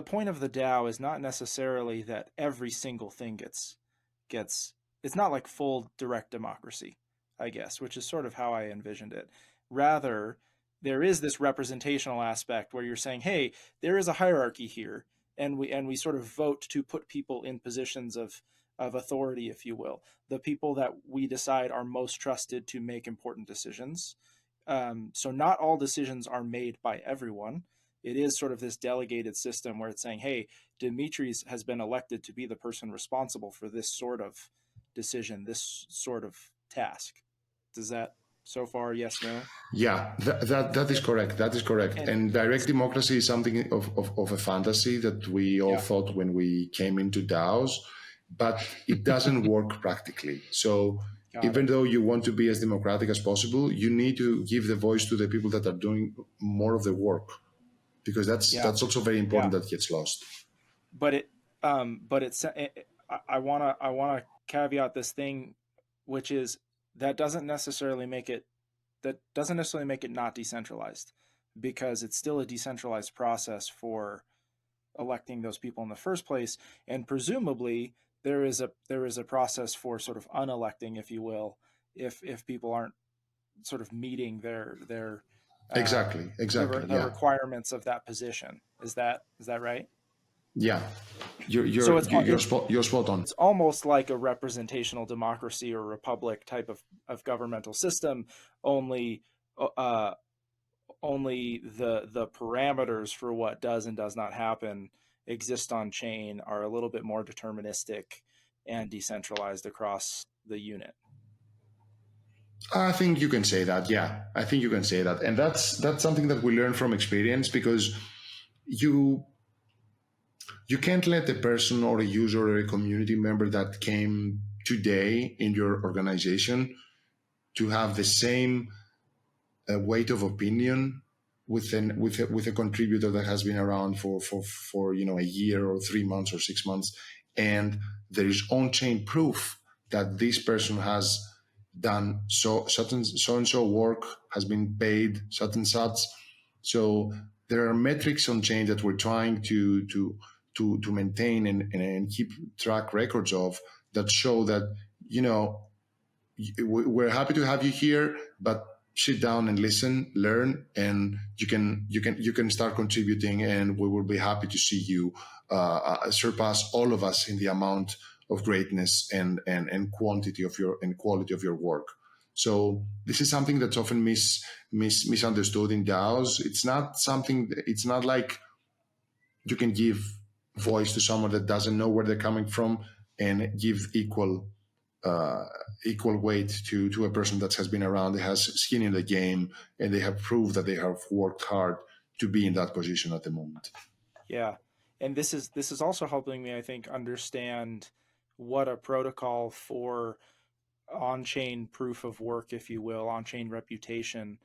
Speaker 1: point of the DAO is not necessarily that every single thing gets it's not like full direct democracy, I guess, which is sort of how I envisioned it. Rather, there is this representational aspect where you're saying, hey, there is a hierarchy here, and we sort of vote to put people in positions of authority, if you will, the people that we decide are most trusted to make important decisions. So not all decisions are made by everyone. It is sort of this delegated system where it's saying, hey, Dimitris has been elected to be the person responsible for this sort of decision, this sort of task. Does that, so far, yes, no?
Speaker 3: Yeah, that is correct. That is correct. And direct democracy is something of a fantasy that we all thought when we came into DAOs, but it doesn't work practically. So even though you want to be as democratic as possible, you need to give the voice to the people that are doing more of the work, because that's also very important. That gets lost.
Speaker 1: But I wanna caveat this thing, which is that doesn't necessarily make it not decentralized, because it's still a decentralized process for electing those people in the first place, and presumably there is a process for sort of unelecting, if you will, if people aren't sort of meeting their
Speaker 3: exactly
Speaker 1: the requirements of that position. Is that right?
Speaker 3: Yeah, you're spot on.
Speaker 1: It's almost like a representational democracy or republic type of governmental system, only the parameters for what does and does not happen exist on chain are a little bit more deterministic and decentralized across the unit.
Speaker 3: I think you can say that. Yeah, I think you can say that, and that's something that we learn from experience, because you can't let a person or a user or a community member that came today in your organization to have the same weight of opinion with a contributor that has been around for a year or 3 months or 6 months, and there is on-chain proof that this person has done so and so work, has been paid such and such. So there are metrics on chain that we're trying to maintain and keep track records of, that show that, we're happy to have you here, but sit down and listen, learn, and you can start contributing, and we will be happy to see you surpass all of us in the amount of greatness and quantity of your and quality of your work. So this is something that's often misunderstood in DAOs. It's not like you can give voice to someone that doesn't know where they're coming from and give equal weight to a person that has been around, that has skin in the game, and they have proved that they have worked hard to be in that position at the moment.
Speaker 1: Yeah. And this is also helping me, I think, understand what a protocol for on-chain proof of work, if you will, on-chain reputation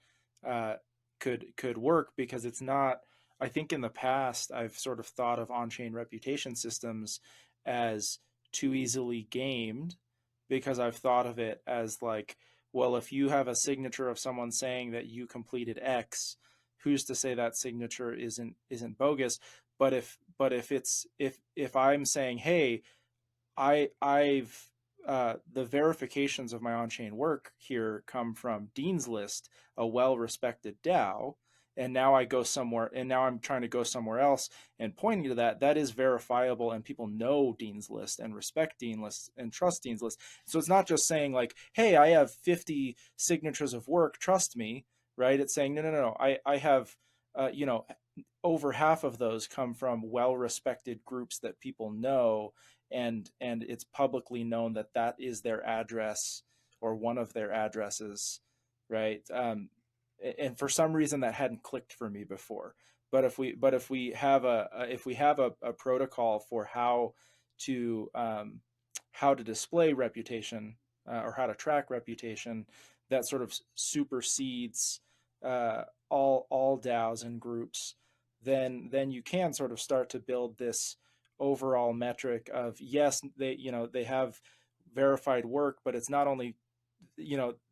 Speaker 1: could work, because it's not, I think in the past, I've sort of thought of on-chain reputation systems as too easily gamed, because I've thought of it as like, well, if you have a signature of someone saying that you completed X, who's to say that signature isn't bogus? But if I'm saying, hey, I've the verifications of my on-chain work here come from Dean's List, a well-respected DAO, and now I go somewhere, and now I'm trying to go somewhere else and pointing to that is verifiable, and people know Dean's List and respect Dean's List and trust Dean's List. So it's not just saying like, hey, I have 50 signatures of work, trust me, right? It's saying, no, I have, over half of those come from well-respected groups that people know, and it's publicly known that is their address or one of their addresses, right? And for some reason that hadn't clicked for me before. But if we have a protocol for how to display reputation or how to track reputation that sort of supersedes all DAOs and groups, then you can sort of start to build this overall metric of, yes, they have verified work, but it's not only,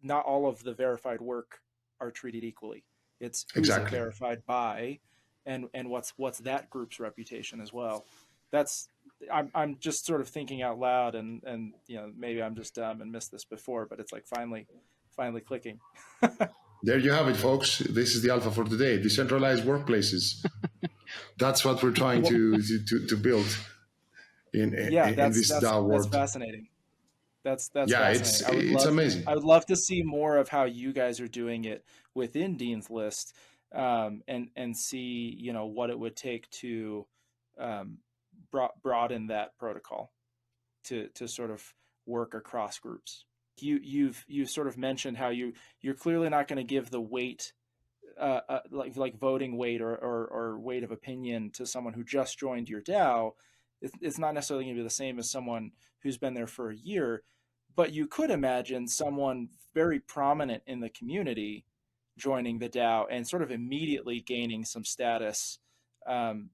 Speaker 1: not all of the verified work are treated equally. It's who's it verified by, and what's that group's reputation as well. I'm just sort of thinking out loud, and maybe I'm just dumb and missed this before, but it's like finally clicking.
Speaker 3: There you have it, folks. This is the alpha for today. Decentralized workplaces. That's what we're trying to build in this DAO world.
Speaker 1: That's fascinating. That's
Speaker 3: fascinating. It's amazing.
Speaker 1: I would love to see more of how you guys are doing it within Dean's List, and see what it would take to broaden that protocol to sort of work across groups. You've sort of mentioned how you're clearly not going to give the weight, like voting weight or weight of opinion to someone who just joined your DAO. It's not necessarily going to be the same as someone who's been there for a year, but you could imagine someone very prominent in the community joining the DAO and sort of immediately gaining some status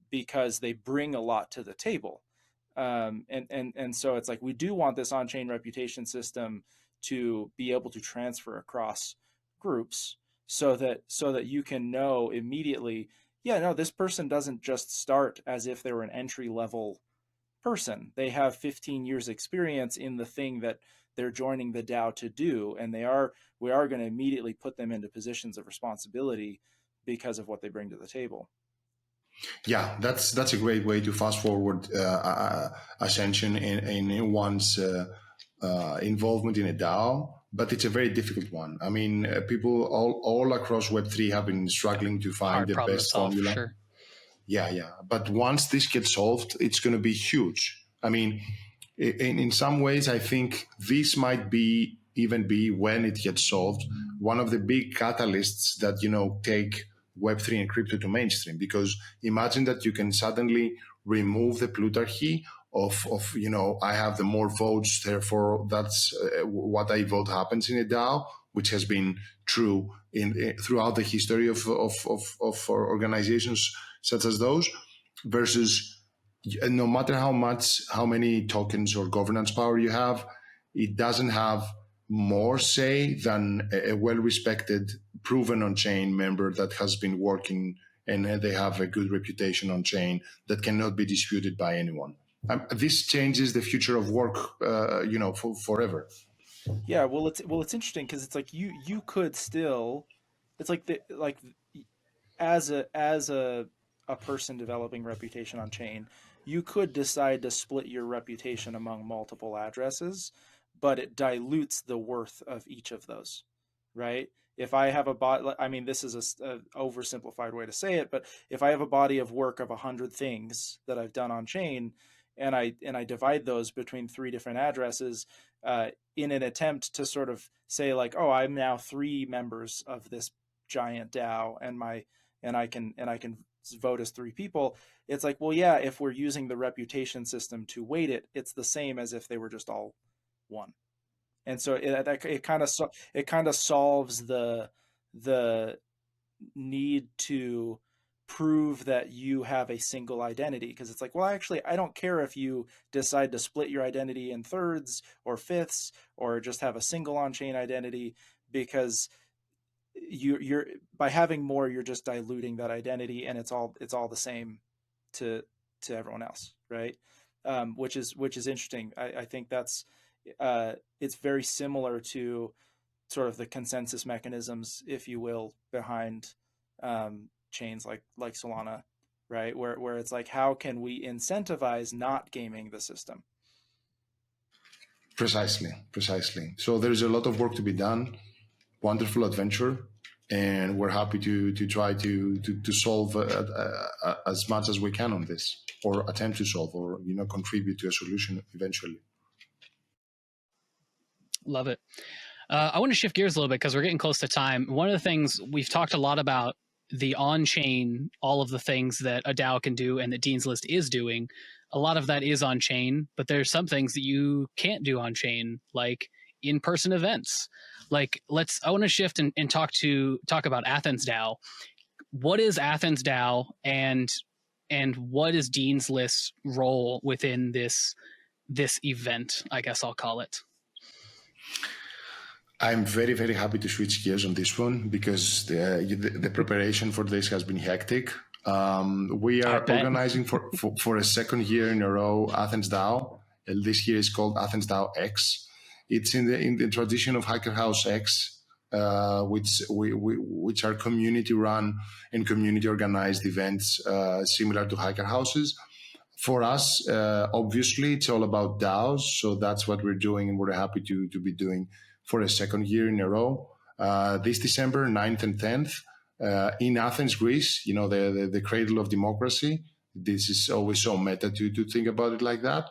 Speaker 1: because they bring a lot to the table. And so it's like, we do want this on-chain reputation system to be able to transfer across groups so that you can know immediately, this person doesn't just start as if they were an entry-level person. They have 15 years experience in the thing that they're joining the DAO to do, and we are going to immediately put them into positions of responsibility because of what they bring to the table.
Speaker 3: Yeah, that's a great way to fast forward ascension in one's involvement in a DAO, but it's a very difficult one. I mean, people all across Web3 have been struggling to find the best formula.
Speaker 2: Sure.
Speaker 3: Yeah. But once this gets solved, it's going to be huge. I mean, in some ways, I think this might even be when it gets solved, one of the big catalysts that, take Web3 and crypto to mainstream. Because imagine that you can suddenly remove the plutarchy of I have the more votes, therefore that's what I vote happens in a DAO, which has been true throughout the history of organizations such as those, versus no matter how many tokens or governance power you have, it doesn't have more say than a well-respected, proven on-chain member that has been working and they have a good reputation on-chain that cannot be disputed by anyone. This changes the future of work, forever.
Speaker 1: Yeah, well, it's interesting because it's like you could still, it's like as a person developing reputation on chain, you could decide to split your reputation among multiple addresses, but it dilutes the worth of each of those, right? If I have a bot, I mean, this is a oversimplified way to say it, but if I have a body of work of 100 things that I've done on chain, and I divide those between 3 different addresses, in an attempt to sort of say like, oh, I'm now 3 members of this giant DAO, and I can vote as 3 people. It's like, well, yeah, if we're using the reputation system to weight it, it's the same as if they were just all 1. And so it kind of solves the need to prove that you have a single identity, because it's like, well, actually, I don't care if you decide to split your identity in thirds or fifths or just have a single on-chain identity, because you're by having more, you're just diluting that identity, and it's all the same to everyone else, right? Which is interesting. I think that's it's very similar to sort of the consensus mechanisms, if you will, behind chains like Solana, right? Where it's like, how can we incentivize not gaming the system?
Speaker 3: Precisely. So there's a lot of work to be done. Wonderful adventure, and we're happy to try to solve as much as we can on this, or attempt to solve, or contribute to a solution eventually.
Speaker 2: Love it. I want to shift gears a little bit because we're getting close to time. One of the things we've talked a lot about, the on-chain, all of the things that a DAO can do and that Dean's List is doing. A lot of that is on-chain, but there's some things that you can't do on-chain, like in-person events. Like, I want to shift and talk about AthensDAO. What is AthensDAO, and what is Dean's List's role within this event, I guess I'll call it?
Speaker 3: I'm very, very happy to switch gears on this one, because the preparation for this has been hectic. We are organizing for a second year in a row AthensDAO. This year is called AthensDAOx. It's in the tradition of Hacker House X, which are community run and community organized events similar to Hacker Houses. For us, obviously, it's all about DAOs, so that's what we're doing, and we're happy to be doing for a second year in a row. This December 9th and 10th in Athens, Greece, the cradle of democracy. This is always so meta to think about it like that.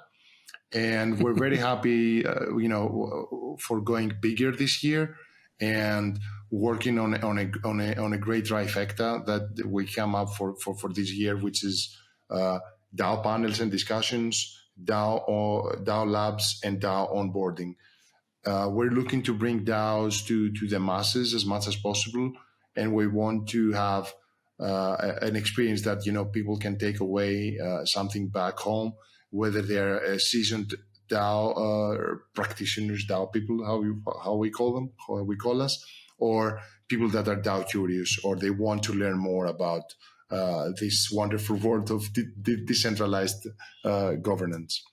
Speaker 3: And we're very happy, for going bigger this year and working on a great trifecta that we come up for this year, which is DAO panels and discussions, DAO labs, and DAO onboarding. We're looking to bring DAOs to the masses as much as possible, and we want to have an experience that people can take away something back home, whether they're seasoned DAO practitioners, DAO people, how we call them, how we call us, or people that are DAO curious, or they want to learn more about this wonderful world of decentralized governance.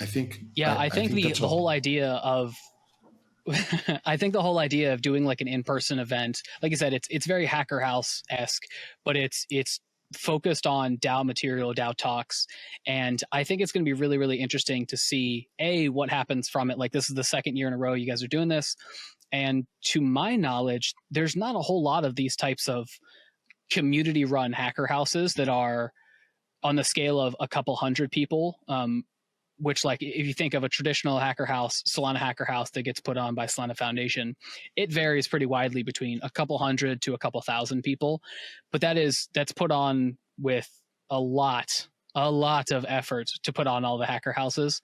Speaker 3: I think
Speaker 2: the whole idea of I think the whole idea of doing like an in-person event, like I said, it's very Hacker House-esque, but it's focused on DAO material, DAO talks, and I think it's going to be really, really interesting to see what happens from it. Like, this is the second year in a row you guys are doing this, and to my knowledge, there's not a whole lot of these types of community-run hacker houses that are on the scale of a couple hundred people. Which, like, if you think of a traditional hacker house, Solana hacker house that gets put on by Solana Foundation, it varies pretty widely between a couple hundred to a couple thousand people. But that's put on with a lot of effort to put on all the hacker houses.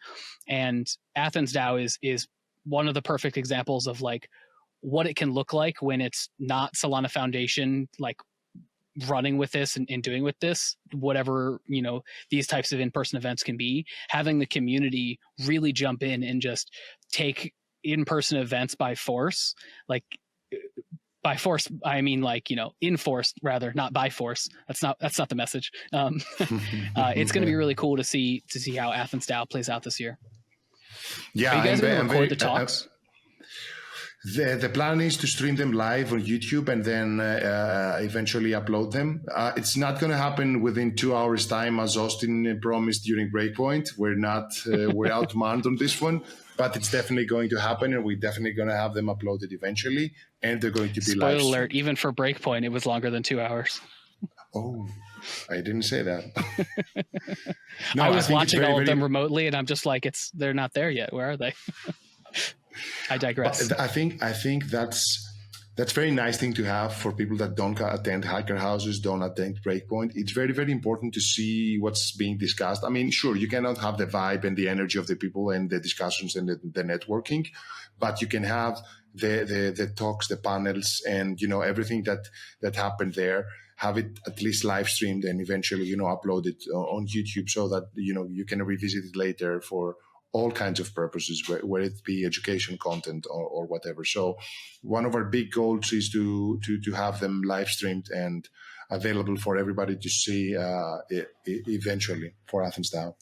Speaker 2: And AthensDAO is one of the perfect examples of like what it can look like when it's not Solana Foundation, like running with this and doing with this, whatever, these types of in-person events can be, having the community really jump in and just take in-person events by force. Like by force, I mean, like, in force rather, not by force. That's not the message. It's going to be really cool to see how AthensDAO plays out this year.
Speaker 3: Yeah.
Speaker 2: Are you guys going to record the talks?
Speaker 3: The plan is to stream them live on YouTube and then eventually upload them. It's not going to happen within 2 hours' time, as Austin promised during Breakpoint. We're outmanned on this one, but it's definitely going to happen, and we're definitely going to have them uploaded eventually, and they're going to be live.
Speaker 2: Spoiler alert, even for Breakpoint, it was longer than 2 hours.
Speaker 3: Oh, I didn't say that.
Speaker 2: No, I was watching all of them remotely, and I'm just like, they're not there yet. Where are they? I digress.
Speaker 3: I think that's very nice thing to have for people that don't attend hacker houses, don't attend Breakpoint. It's very, very important to see what's being discussed. I mean, sure, you cannot have the vibe and the energy of the people and the discussions and the networking, but you can have the talks, the panels, and everything that happened there. Have it at least live streamed and eventually upload it on YouTube so that you can revisit it later for all kinds of purposes, whether it be education content or whatever. So one of our big goals is to have them live streamed and available for everybody to see eventually for AthensDAO.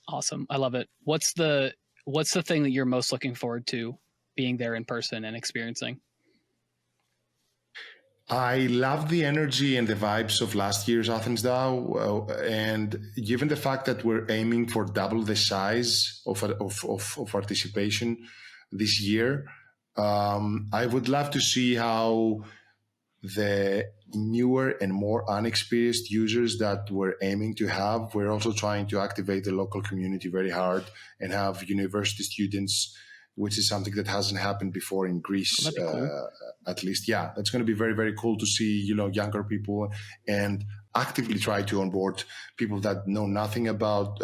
Speaker 2: Awesome. I love it. What's the thing that you're most looking forward to being there in person and experiencing?
Speaker 3: I love the energy and the vibes of last year's AthensDAO, and given the fact that we're aiming for double the size of participation this year, I would love to see how the newer and more unexperienced users that we're aiming to have. We're also trying to activate the local community very hard and have university students, which is something that hasn't happened before in Greece, cool. At least. Yeah, that's going to be very, very cool to see, younger people and actively try to onboard people that know nothing about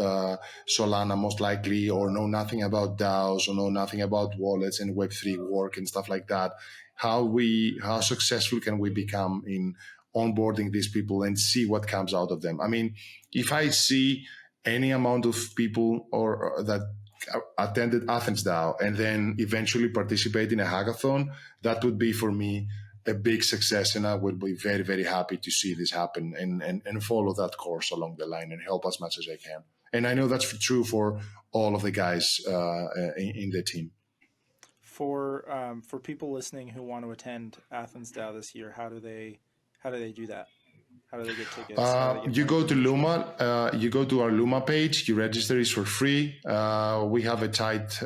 Speaker 3: Solana, most likely, or know nothing about DAOs, or know nothing about wallets and Web3 work and stuff like that. How successful can we become in onboarding these people and see what comes out of them? I mean, if I see any amount of people or that attended AthensDAO and then eventually participate in a hackathon, that would be for me a big success, and I would be very, very happy to see this happen and follow that course along the line and help as much as I can. And I know that's true for all of the guys in the team.
Speaker 1: For people listening who want to attend AthensDAO this year, how do they do that? How do they get tickets?
Speaker 3: You go to Luma. You go to our Luma page. You register. It's for free. We have a tight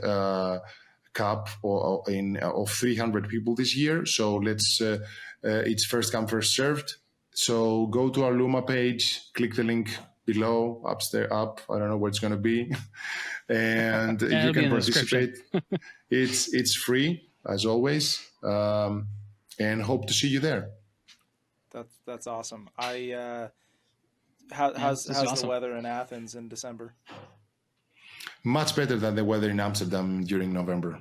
Speaker 3: cap of 300 people this year. So it's first come, first served. So go to our Luma page. Click the link below, up. I don't know where it's going to be, and you can participate. It's free as always, and hope to see you there.
Speaker 1: That's awesome. How's awesome. The weather in Athens in December?
Speaker 3: Much better than the weather in Amsterdam during November.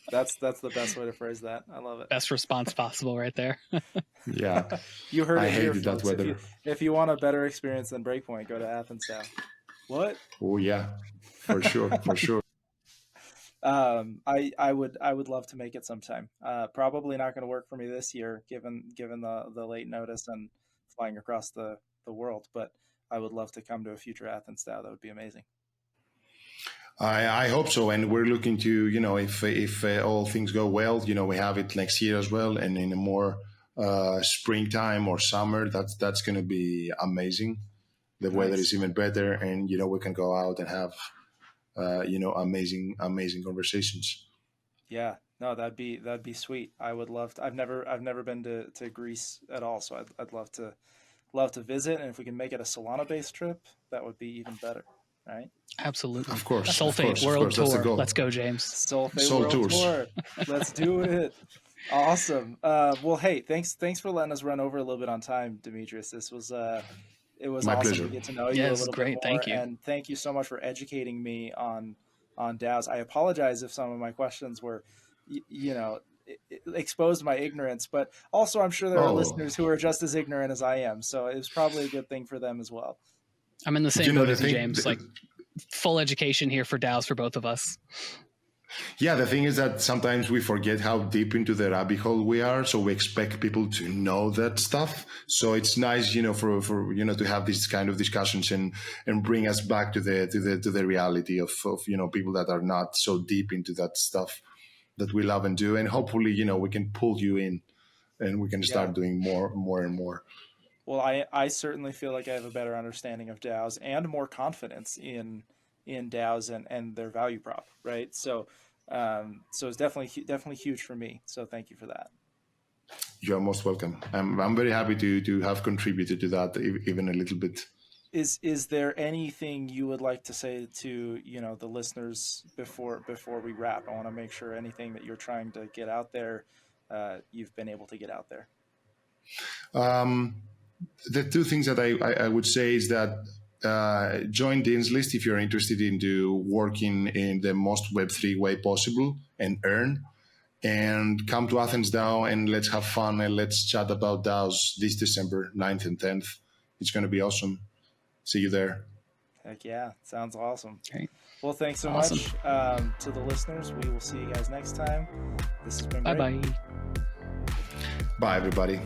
Speaker 1: That's the best way to phrase that. I love it.
Speaker 2: Best response possible right there.
Speaker 3: Yeah.
Speaker 1: You heard it here,
Speaker 3: hated that weather.
Speaker 1: If you want a better experience than Breakpoint, go to AthensDAO. What?
Speaker 3: Oh yeah, for sure, for sure.
Speaker 1: I would love to make it sometime. Probably not going to work for me this year, given the late notice and flying across the world. But I would love to come to a future AthensDAO. That would be amazing.
Speaker 3: I hope so, and we're looking to, if all things go well, we have it next year as well, and in a more springtime or summer. That's going to be amazing. The nice. Weather is even better, and we can go out and have amazing conversations.
Speaker 1: Yeah, no, that'd be sweet. I would love to. I've never been to Greece at all, so I'd love to visit. And if we can make it a Solana based trip, that would be even better, right?
Speaker 2: Absolutely,
Speaker 3: of course.
Speaker 2: Solfate World Tour. Let's go, James.
Speaker 1: Solfate World Tour. Let's do it. Awesome. Well, hey, thanks for letting us run over a little bit on time, Dimitris. This was it was
Speaker 3: my
Speaker 1: awesome
Speaker 3: pleasure.
Speaker 1: to get to know you a little
Speaker 2: great.
Speaker 1: bit more.
Speaker 2: Thank you.
Speaker 1: And thank you so much for educating me on on DAOs. I apologize if some of my questions were, exposed my ignorance, but also I'm sure there are listeners who are just as ignorant as I am. So it was probably a good thing for them as well.
Speaker 2: I'm in the same boat as you, James. Like full education here for DAOs for both of us.
Speaker 3: Yeah, the thing is that sometimes we forget how deep into the rabbit hole we are, so we expect people to know that stuff. So it's nice, for to have these kind of discussions and bring us back to the reality of people that are not so deep into that stuff that we love and do, and hopefully we can pull you in, and we can start doing more and more.
Speaker 1: Well, I certainly feel like I have a better understanding of DAOs and more confidence in DAOs and their value prop, right? So it's definitely huge for me. So thank you for that.
Speaker 3: You are most welcome. I'm very happy to have contributed to that even a little bit.
Speaker 1: Is there anything you would like to say to the listeners before we wrap? I want to make sure anything that you're trying to get out there, you've been able to get out there.
Speaker 3: The two things that I would say is that join Dean's List if you're interested into working in the most Web3 way possible and earn. And come to AthensDAO and let's have fun and let's chat about DAOs this December 9th and 10th. It's going to be awesome. See you there.
Speaker 1: Heck yeah. Sounds awesome.
Speaker 2: Great.
Speaker 1: Well, thanks so much to the listeners. We will see you guys next time. This has been great.
Speaker 2: Bye-bye.
Speaker 3: Bye, everybody.